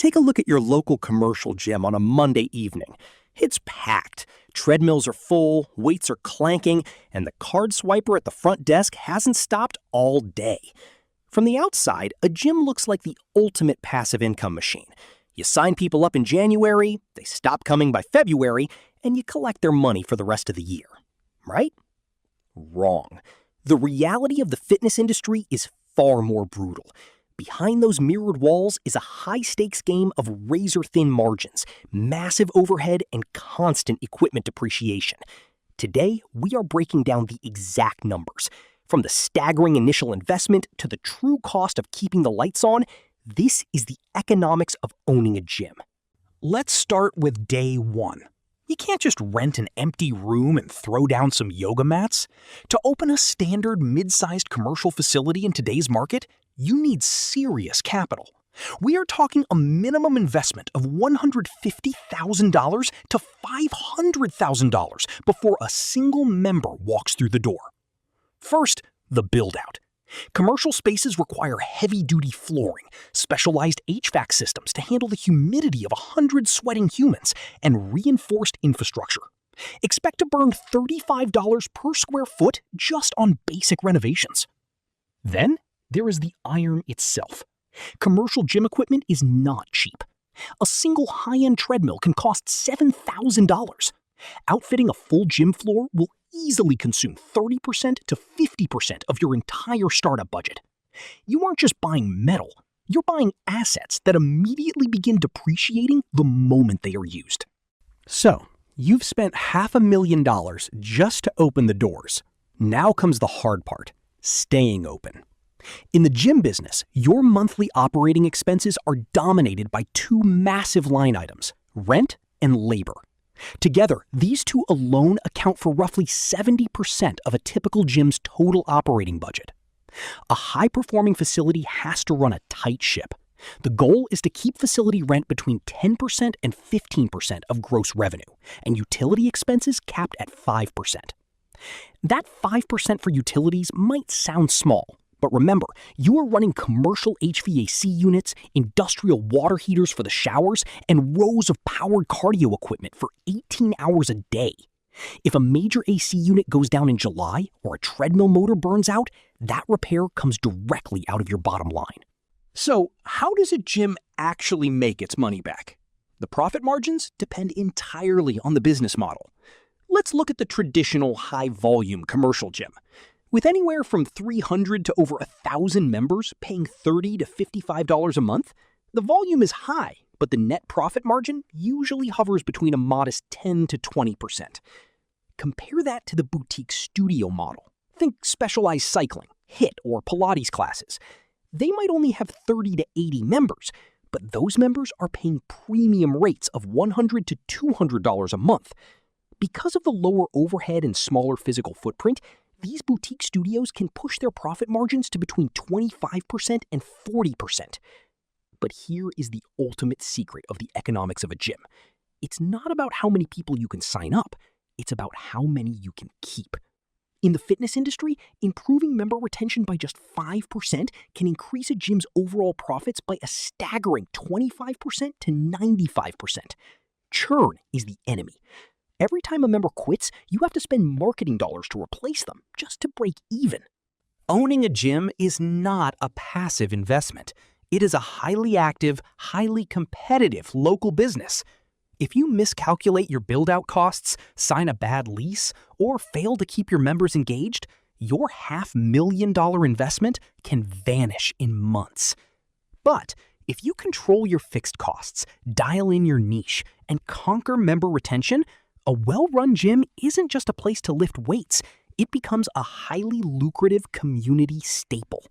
Take a look at your local commercial gym on a Monday evening. It's packed. Treadmills are full, weights are clanking, and the card swiper at the front desk hasn't stopped all day. From the outside, a gym looks like the ultimate passive income machine. You sign people up in January, they stop coming by February, and you collect their money for the rest of the year. Right? Wrong. The reality of the fitness industry is far more brutal. Behind those mirrored walls is a high-stakes game of razor-thin margins, massive overhead, and constant equipment depreciation. Today, we are breaking down the exact numbers. From the staggering initial investment to the true cost of keeping the lights on, this is the economics of owning a gym. Let's start with day one. You can't just rent an empty room and throw down some yoga mats. To open a standard mid-sized commercial facility in today's market, you need serious capital. We are talking a minimum investment of $150,000 to $500,000 before a single member walks through the door. First, the build-out. Commercial spaces require heavy-duty flooring, specialized HVAC systems to handle the humidity of 100 sweating humans, and reinforced infrastructure. Expect to burn $35 per square foot just on basic renovations. Then, there is the iron itself. Commercial gym equipment is not cheap. A single high-end treadmill can cost $7,000. Outfitting a full gym floor will easily consume 30% to 50% of your entire startup budget. You aren't just buying metal, you're buying assets that immediately begin depreciating the moment they are used. So, you've spent $500,000 just to open the doors. Now comes the hard part, staying open. In the gym business, your monthly operating expenses are dominated by two massive line items, rent and labor. Together, these two alone account for roughly 70% of a typical gym's total operating budget. A high-performing facility has to run a tight ship. The goal is to keep facility rent between 10% and 15% of gross revenue, and utility expenses capped at 5%. That 5% for utilities might sound small, but remember, you are running commercial HVAC units, industrial water heaters for the showers, and rows of powered cardio equipment for 18 hours a day. If a major AC unit goes down in July or a treadmill motor burns out, that repair comes directly out of your bottom line. So, how does a gym actually make its money back? The profit margins depend entirely on the business model. Let's look at the traditional high-volume commercial gym. With anywhere from 300 to over 1,000 members paying $30 to $55 a month, the volume is high, but the net profit margin usually hovers between a modest 10 to 20%. Compare that to the boutique studio model. Think specialized cycling, HIIT, or Pilates classes. They might only have 30 to 80 members, but those members are paying premium rates of $100 to $200 a month. Because of the lower overhead and smaller physical footprint, these boutique studios can push their profit margins to between 25% and 40%. But here is the ultimate secret of the economics of a gym. It's not about how many people you can sign up, it's about how many you can keep. In the fitness industry, improving member retention by just 5% can increase a gym's overall profits by a staggering 25% to 95%. Churn is the enemy. Every time a member quits, you have to spend marketing dollars to replace them, just to break even. Owning a gym is not a passive investment. It is a highly active, highly competitive local business. If you miscalculate your build-out costs, sign a bad lease, or fail to keep your members engaged, your $500,000 investment can vanish in months. But if you control your fixed costs, dial in your niche, and conquer member retention, a well-run gym isn't just a place to lift weights, it becomes a highly lucrative community staple.